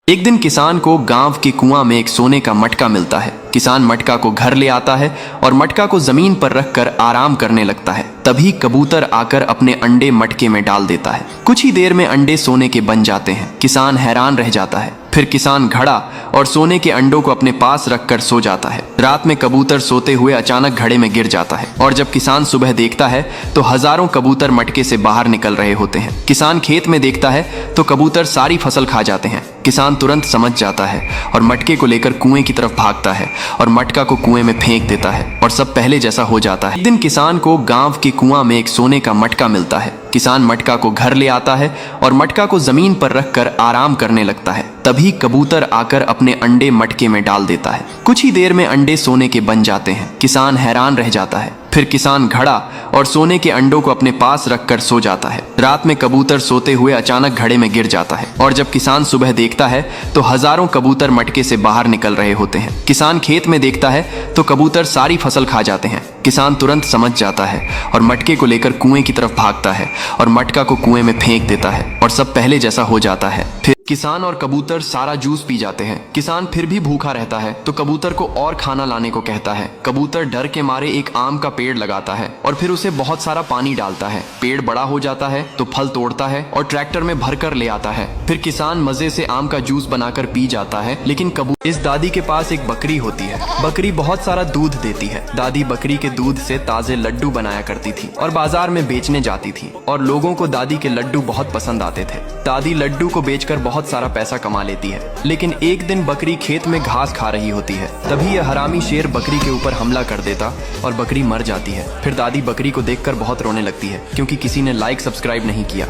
एक दिन किसान को गांव के कुआं में एक सोने का मटका मिलता है। किसान मटका को घर ले आता है और मटका को जमीन पर रखकर आराम करने लगता है। तभी कबूतर आकर अपने अंडे मटके में डाल देता है। कुछ ही देर में अंडे सोने के बन जाते हैं। किसान हैरान रह जाता है। फिर किसान घड़ा और सोने के अंडों को अपने पास रखकर सो जाता है। रात में कबूतर सोते हुए अचानक घड़े में गिर जाता है और जब किसान सुबह देखता है तो हजारों कबूतर मटके से बाहर निकल रहे होते हैं। किसान खेत में देखता है तो कबूतर सारी फसल खा जाते हैं। किसान तुरंत समझ जाता है और मटके को लेकर कुएं की तरफ भागता है और मटका को कुएं में फेंक देता है और सब पहले जैसा हो जाता है। एक दिन किसान को गांव के कुआं में एक सोने का मटका मिलता है। किसान मटका को घर ले आता है और मटका को जमीन पर रखकर आराम करने लगता है। तभी कबूतर आकर अपने अंडे मटके में डाल देता है। कुछ ही देर में अंडे सोने के बन जाते हैं। किसान हैरान रह जाता है। फिर किसान घड़ा और सोने के अंडों को अपने पास रखकर सो जाता है। रात में कबूतर सोते हुए अचानक घड़े में गिर जाता है और जब किसान सुबह देखता है तो हजारों कबूतर मटके से बाहर निकल रहे होते हैं। किसान खेत में देखता है तो कबूतर सारी फसल खा जाते हैं। किसान तुरंत समझ जाता है और मटके को लेकर कुएं की तरफ भागता है और मटका को कुएं में फेंक देता है और सब पहले जैसा हो जाता है। फिर किसान और कबूतर सारा जूस पी जाते हैं। किसान फिर भी भूखा रहता है तो कबूतर को और खाना लाने को कहता है। कबूतर डर के मारे एक आम का पेड़ लगाता है और फिर उसे बहुत सारा पानी डालता है। पेड़ बड़ा हो जाता है तो फल तोड़ता है और ट्रैक्टर में भरकर ले आता है। फिर किसान मजे से आम का जूस बनाकर पी जाता है। लेकिन इस दादी के पास एक बकरी होती है। बकरी बहुत सारा दूध देती है। दादी बकरी के दूध से ताजे लड्डू बनाया करती थी और बाजार में बेचने जाती थी और लोगों को दादी के लड्डू बहुत पसंद आते थे। दादी लड्डू को बेचकर बहुत सारा पैसा कमा लेती है। लेकिन एक दिन बकरी खेत में घास खा रही होती है। तभी यह हरामी शेर बकरी के ऊपर हमला कर देता और बकरी मर जाती है। फिर दादी बकरी को देखकर बहुत रोने लगती है क्योंकि किसी ने लाइक सब्सक्राइब नहीं किया।